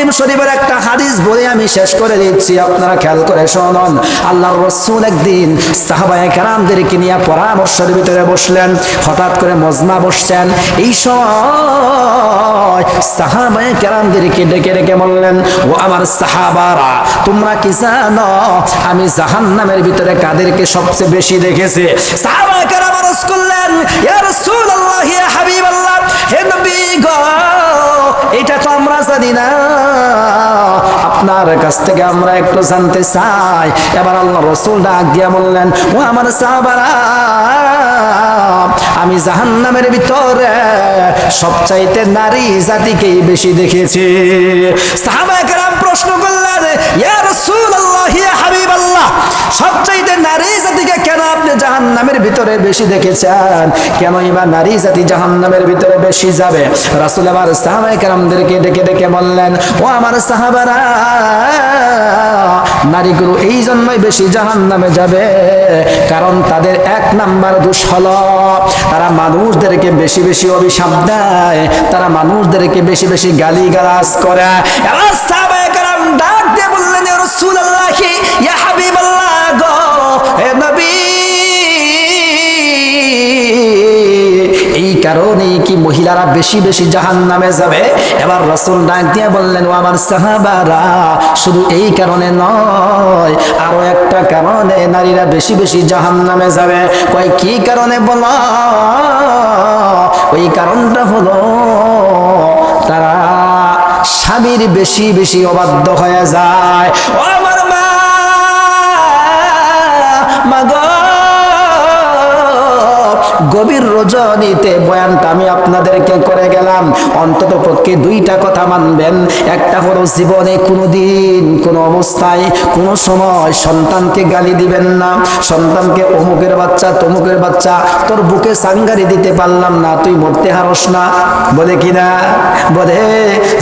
মুসলিম শরীফের একটা হাদিস বলে আমি শেষ করে দিচ্ছি, আপনারা খেয়াল করে শুনুন। আল্লাহর রাসূল একদিন সাহাবায়ে কেরামদেরকে নিয়ে পরামর্শের ভিতরে বসলেন। হঠাৎ করে মজমা বসছেন। এই সময় সাহাবায়ে কেরামদেরকে ডেকে ডেকে বললেন, ও আমার সাহাবারা, তোমরা কি জানো আমি জাহান্নামের ভিতরে কাদেরকে সবচেয়ে বেশি দেখেছি? সাহাবায়ে কেরাম আরজ করলেন, ইয়া রাসূলুল্লাহ, ইয়া হাবিবাল্লাহ, হে নবী গো, এটা তো আমরা জানি না, আপনার কাছ থেকে আমরা একটু জানতে চাই। এবার আল্লাহ রাসূল ডাক দিয়া বললেন, ও আমার সাহাবারা, আমি জাহান্নামের ভিতরে সবচাইতে নারী জাতিকেই বেশি দেখেছি। সাহাবায়ে কেরাম প্রশ্ন করলেন, ইয়া রাসূলুল্লাহ, ইয়া হাবিবাল্লাহ, সবচাইতে নারী জাতিকে কেন আপনি জাহান্নামের ভিতরে বেশি দেখেছেন? কেনই বা নারী জাতি জাহান্নামের ভিতরে বেশি যাবে? রাসূল আবার সাহাবায়ে কেরামদেরকে ডেকে ডেকে বললেন, ও আমার সাহাবারা, নারীগুলো এই জন্যই বেশি জাহান্নামে যাবে কারণ তাদের এক নাম্বার দোষ হলো তারা মানুষদেরকে বেশি বেশি অভিশাপ দেয়, তারা মানুষদেরকে বেশি বেশি গালিগালাজ করে। এবার সাহাবায়ে কেরাম ডাক দিয়ে বললেন, ইয়া রাসূলুল্লাহ, ইয়া হাবিবাল্লাহ গো, হে নবী, এই কারণেই কি মহিলারা বেশি বেশি জাহান্নামে যাবে? এবার রাসূল ডাক দিয়ে বললেন, ও আমার সাহাবারা, শুধু এই কারণে নয়, আরো একটা কারণে নারীরা বেশি বেশি জাহান্নামে যাবে। কয় কি কারণে বলো? ওই কারণটা হলো তারা স্বামীর বেশি বেশি অবাধ্য হয়ে যায়। ও আমার মা গো, গভীর রজনীতে বয়ানটা আমি আপনাদেরকে করে গেলাম, অন্তত পক্ষে দুইটা কথা মানবেন। একটা হলো জীবনে কোনোদিন কোনো অবস্থায় কোনো সময় সন্তানকে গালি দিবেন না, সন্তানকে অমুকের বাচ্চা তমুকের বাচ্চা, তোর বুকে সাঙ্গারি দিতে পারলাম না, তুই মরতে হারস না, বলে কিনা? বলে।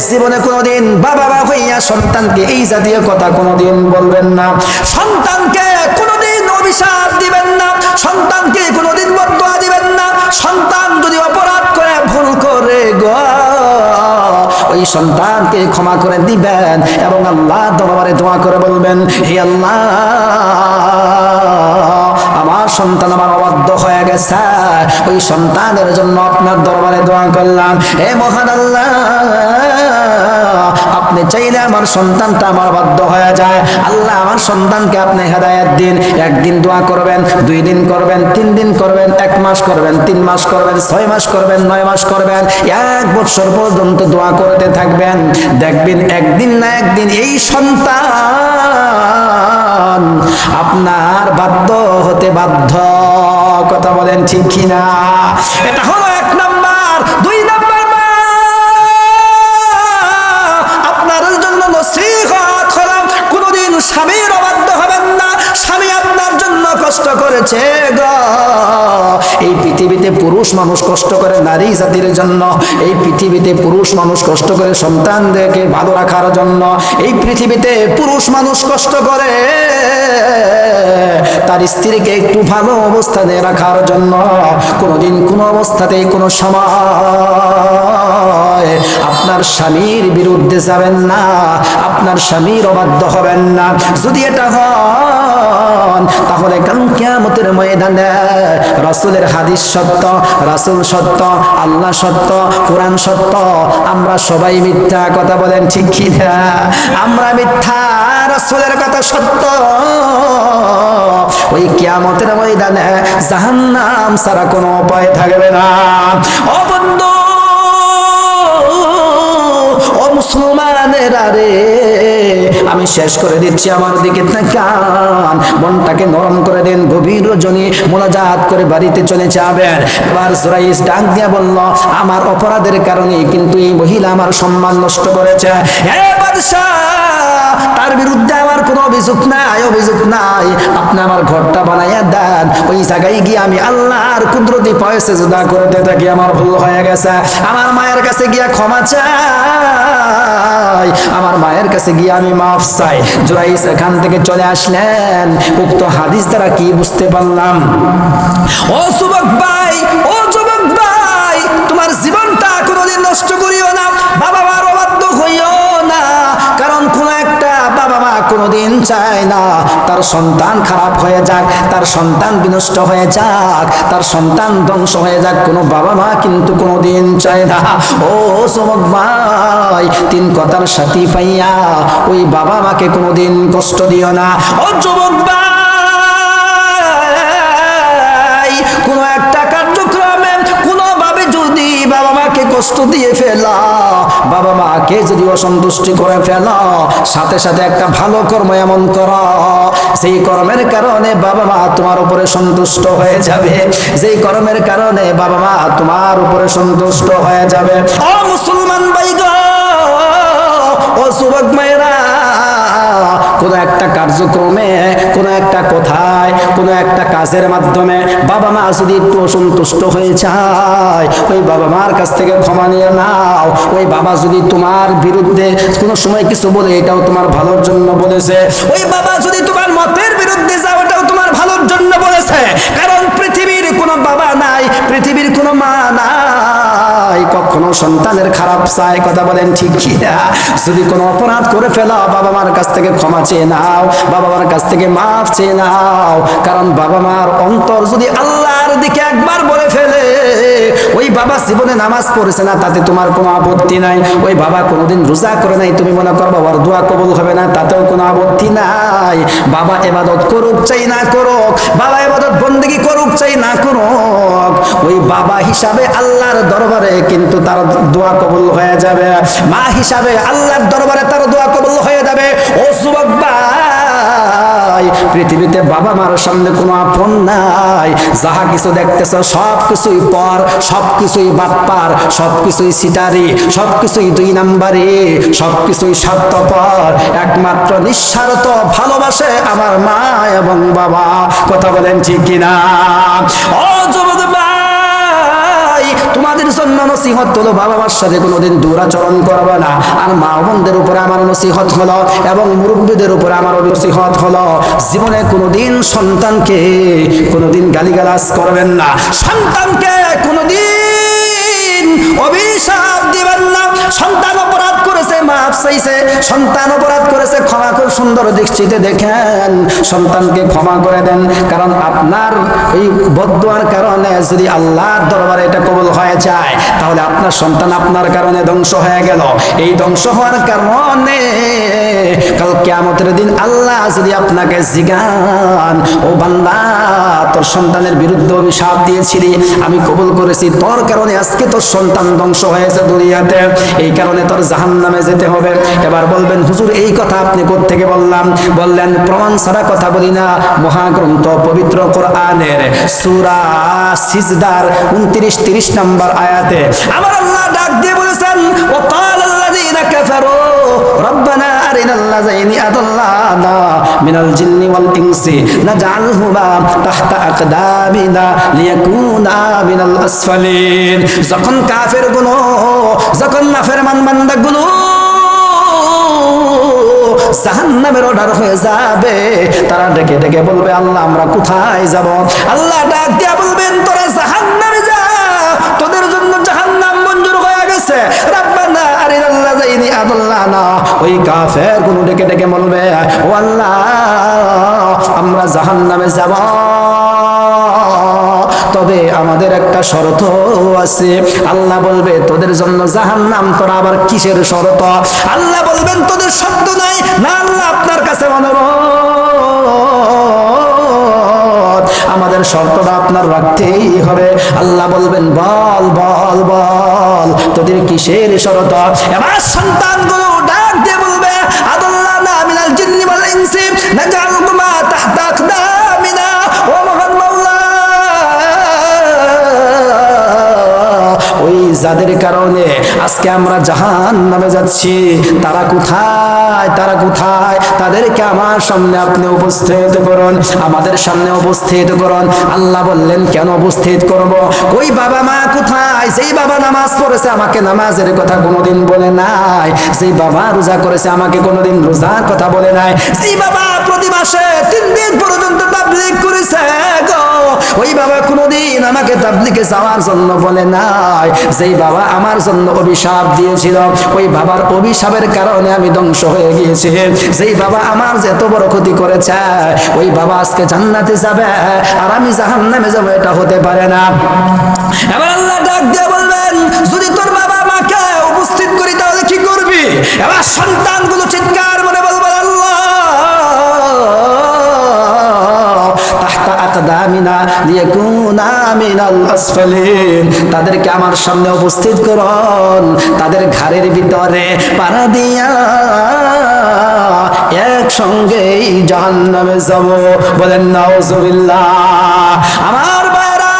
জীবনে কোনোদিন বাবা হইয়া সন্তানকে এই জাতীয় কথা কোনোদিন বলবেন না, সন্তানকে কোনোদিন অভিশাপ দিবেন না, সন্তানকে কোনোদিন বদদুয়া দিবেন না। সন্তান যদি অপরাধ করে ভুল করে গো, ওই সন্তানকে ক্ষমা করে দিবেন এবং আল্লাহ দরবারে দোয়া করে বলবেন, হে আল্লাহ, আমার সন্তান আমার অবাধ্য হয়ে গেছে, ওই সন্তানের জন্য আপনার দরবারে দোয়া করলাম। হে মহান আল্লাহ, আপনি চাইলে আমার সন্তানটা আমার বাধ্য হয়ে যায়, আল্লাহ আমার সন্তানকে আপনি হেদায়েত দিন। একদিন দোয়া করবেন, 2 দিন করবেন, 3 দিন করবেন, 1 মাস করবেন, 3 মাস করবেন, 6 মাস করবেন, 9 মাস করবেন, 1 বছর পর্যন্ত দোয়া করতে থাকবেন। দেখবেন একদিন না একদিন এই সন্তান আপনার বাধ্য হতে বাধ্য। কথা বলেন ঠিক কিনা? এটা হলো 1 নাম্বার। 2 নাম্বার, স্বামীর অবাধ্য হবেন না। স্বামী আপনার জন্য কষ্ট করেছে গো, এই পৃথিবীতে পুরুষ মানুষ কষ্ট করে নারী জাতির জন্য, এই পৃথিবীতে পুরুষ মানুষ কষ্ট করে সন্তানদেরকে ভালো রাখার জন্য, এই পৃথিবীতে পুরুষ মানুষ কষ্ট করে তার স্ত্রীকে একটু ভালো অবস্থানে রাখার জন্য। কোনোদিন কোনো অবস্থাতেই কোনো সময় আপনার স্বামীর বিরুদ্ধে যাবেন না, আপনার স্বামীর অবাধ্য হবেন না। যদি এটা হন তাহলে কাল কিয়ামতের ময়দানে রাসূলের হাদিস সত্য, রাসূল সত্য, আল্লাহ সত্য, কোরআন সত্য, আমরা সবাই মিথ্যা। কথা বলেন ঠিক কি না? আমরা মিথ্যা, রাসূলের কথা সত্য। ওই কিয়ামতের ময়দানে জাহান্নাম ছাড়া কোনো উপায় থাকবে না। ও বন্ধু, ও মুসলমানেরা রে, আমি শেষ করে দিচ্ছি, আমার দিকে তাকান, মনটাকে নরম করে দেন। গভীর রজনী মোনাজাত করে বাড়িতে চলে যাবেন। এবার জুরাইজ ডাক দিয়া বলল, আমার অপরাধের কারণে কিন্তু এই মহিলা আমার সম্মান নষ্ট করেছে। হে বাদশা, তার বিরুদ্ধে আমার কোনো অভিযোগ নাই, অভিযোগ নাই। আপনি আমার ঘরটা বানাইয়া দেন, ওই জায়গায় গিয়ে আমি আল্লাহর কুদরতি পায়ে সিজদা করতে থাকি। আমার ভুল হয়ে গেছে, আমার মায়ের কাছে গিয়া ক্ষমা চাই, আমার মায়ের কাছে গিয়ে আমি মাফ চাই। জুরাইজ এখান থেকে চলে আসলেন। উক্ত হাদিস দ্বারা কি বুঝতে পারলাম? ও যুবক ভাই, ও যুবক ভাই, তোমার জীবনটা কোনোদিন নষ্ট করিও না, বাবা মার অবাধ্য হইও না। চায় না তার সন্তান খারাপ হয়ে যাক, তার সন্তান বিনষ্ট হয়ে যাক, তার সন্তান ধ্বংস হয়ে যাক। কোনো বাবা মা কিন্তু কোনোদিন চায় না। ও যুবক ভাই, তিন কথার সাথী পাইয়া ওই বাবা মাকে কোনোদিন কষ্ট দিও না। ও যুবক ভাই, কোনো একটা কার্যক্রমে কোনোভাবে যদি বাবা মাকে কষ্ট দিয়ে ফেলা, বাবা মাকে যদি অসন্তুষ্টি করে ফেলা, সাথে সাথে একটা ভালো কর্ম এমন করো সেই কর্মের কারণে বাবা মা তোমার উপরে সন্তুষ্ট হয়ে যাবে, যেই কর্মের কারণে বাবা মা তোমার উপরে সন্তুষ্ট হয়ে যাবে। ও মুসলমান ভাই গো, ও যুবক মায়েরা, কোনো একটা কার্যক্রমে, কোনো একটা কথায়, কোনো একটা কাজের মাধ্যমে বাবা মা যদি একটু অসন্তুষ্ট হয়ে যায়, ওই বাবা মার কাছ থেকে ক্ষমা নিয়ে নাও। ওই বাবা যদি তোমার বিরুদ্ধে কোনো সময় কিছু বলে, এটাও তোমার ভালোর জন্য বলেছে। ওই বাবা যদি তোমার মতের বিরুদ্ধে যাও, ওটাও তোমার ভালোর জন্য বলেছে। কারণ পৃথিবীর কোনো বাবা নাই, পৃথিবীর কোনো মা নাই কখনো সন্তানের খারাপ চায়। কথা বলেন ঠিক কি না? যদি কোনো অপরাধ করে ফেলো, বাবা মার কাছ থেকে ক্ষমা চেয়ে নাও, বাবা মার কাছ থেকে মাফ চেয়ে নাও। কারণ বাবা মার অন্তর যদি আল্লাহর দিকে একবার বলে ফেলে, ওই বাবা জীবনে নামাজ পড়েছে না, তাতে তোমার কোনো আপত্তি নাই। ওই বাবা কোনোদিন রোজা করে নাই, তুমি মনে করো বাবার দোয়া কবুল হবে না, তাতেও কোনো আপত্তি নাই। বাবা ইবাদত করুক চাই না করুক, বাবা ইবাদত বন্দেগী করুক চাই না করুক, ওই বাবা হিসাবে আল্লাহর দরবারে কিন্তু তার দোয়া কবুল হয়ে যাবে। মা হিসাবে আল্লাহর দরবারে তার দোয়া কবুল হয়ে যাবে। ও যুবক ভাই, পৃথিবীতে বাবা মার সামনে কোনো আপন নাই। যাহা কিছু দেখতেছ সব কিছুই পর, সব কিছুই বাটপার, সব কিছুই সিটারি, সব কিছুই দুই নাম্বারি, সব কিছুই স্বার্থপর। একমাত্র নিঃস্বার্থ ভালোবাসে আমার মা এবং বাবা। কথা বলেন ঠিক কিনা? ও যুবক ভাই, তোমাদের জন্য নসিহত হলো, বাবা মার সাথে কোনোদিন দুরাচরণ করবে না। আর মা বোনদের উপরে আমার নসিহত হলো, এবং মুরব্বীদের উপরে আমার নসিহত হলো, জীবনে কোনোদিন সন্তানকে কোনোদিন গালিগালাজ করবেন না, সন্তানকে কোনোদিন অভিশাপ দিবেন না। সন্তান অপরাধ করেছে, মাফ চাইছে, সন্তান অপরাধ করেছে, ক্ষমা খুব সুন্দর দৃষ্টিতে দেখেন, সন্তানকে ক্ষমা করে দেন। কারণ আপনার এই বদদুয়ার কারণে যদি আল্লাহর দরবারে এটা কবুল হয়ে যায়, তাহলে আপনার সন্তান আপনার কারণে ধ্বংস হয়ে গেল। এই ধ্বংস হওয়ার কারণে কাল কিয়ামতের দিন আল্লাহ যদি আপনাকে জিজ্ঞান, ও বান্দা, তোর সন্তানের বিরুদ্ধে অভিশাপ দিয়েছিলি, আমি কবুল করেছি, তোর কারণে আজকে তোর সন্তান ধ্বংস হয়েছে দুনিয়াতে, এই কারণে তোর জাহান্নামে যেতে হবে। এবার বলবেন, হুজুর এই কথা আপনি কোত্থেকে বললাম? বললেন, প্রমাণ ছাড়া কথা বলি না। মহাগ্রন্থ পবিত্র কোরআনের সূরা সিজদার 29-30 নম্বর আয়াতে আমার আল্লাহ ডাক দিয়ে বলেছেন, ও ক্বালাল্লাযীনা কাফারু রব্বানা আরিনাল্লাযীনা আদাল্লানা মিনাল জিন্নি ওয়াল ইনসি নাজআলহুমা তাহতা আকদামিনা লিয়াকুনা মিনাল আসফালিন। যখন কাফেরগুলো, যখন নাফরমান বান্দাগুলো জাহান্নামের অর্ডার হয়ে যাবে, তারা ডেকে ডেকে বলবে, আল্লাহ আমরা কোথায় যাব? আল্লাহ ডাক দিয়া বলবেন, তোরা জাহান্নামে যা, তোদের জন্য জাহান্নাম মঞ্জুর হয়ে গেছে। রাব্বানা আরিনাল্লাযীনা আদাল্লানা, ওই কাফের গুলো ডেকে ডেকে বলবে, ও আল্লাহ আমরা জাহান্নামে যাব, তবে আমাদের একটা শর্ত আছে। আল্লাহ বলবে, তোদের জন্য জাহান্নাম, তোরা আবার কিসের শর্ত? আল্লাহ বলবেন, তোদের শব্দ নাই না, আল্লাহ আপনার কাছে অনুরোধ, আমাদের শর্তটা আপনার রাখতেই হবে। আল্লাহ বলবেন, বল বল বল, তোদের কিসের শর্ত? এবার সন্তানগুলো ডাক দিয়ে বলবে, আদাল্লানা মিনাল জিন্নি ওয়াল ইনসি নাজআলহুমা তাহতা আকদামিনা, ও মহান মাওলা, ওই যাদের কারণে আজকে আমরা জাহান্নামে যাচ্ছি, তারা কোথায়? তারা কোথায়? তাদেরকে আমার সামনে আপনি উপস্থিত করুন, আমাদের সামনে উপস্থিত করুন। আল্লাহ বললেন, কেন উপস্থিত করব? ওই বাবা মা কোথায়? যেই বাবা নামাজ পড়েছে, আমাকে নামাজের কথা কোনোদিন বলে নাই। যেই বাবা রোজা করেছে, আমাকে কোনোদিন রোজার কথা বলে নাই। যেই বাবা প্রতি মাসে 3 দিন পর্যন্ত তাবলীগ করেছে গো, ওই বাবা কোনোদিন আমাকে তাবলীগে যাওয়ার জন্য বলে নাই। যেই বাবা আমার জন্য অভিশাপ দিয়েছিল, ওই বাবার অভিশাপের কারণে আমি ধ্বংস হয়ে গিয়েছি। যেই বাবা আমার যে এত বড় ক্ষতি করেছে, ওই বাবা আজকে জান্নাতে যাবে আর আমি জাহান্নামে যাব, এটা হতে পারে না। এবার আল্লাহ ডাক দিয়ে বলবেন, যদি তোর বাবা মাকে উপস্থিত করি তাহলে কি করবি? এবার সন্তানগুলো চিৎকার করে বলবে, আল্লাহ তাহতা আকদামিনা লিয়াকুনা মিনাল আসফালিন, তাদেরকে আমার সামনে উপস্থিত করুন, তাদের ঘাড়ের ভিতরে পাড়া দিয়া একসঙ্গেই জাহান্নামে যাব। বলেন নাউজুবিল্লাহ। আমার ভাইরা,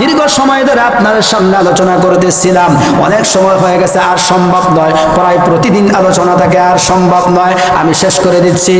দীর্ঘ সময় ধরে আপনার সামনে আলোচনা করতেছিলাম, অনেক সময় হয়ে গেছে, আর সম্ভব নয়, প্রায় প্রতিদিন আলোচনা থাকে, আর সম্ভব নয়, আমি শেষ করে দিচ্ছি।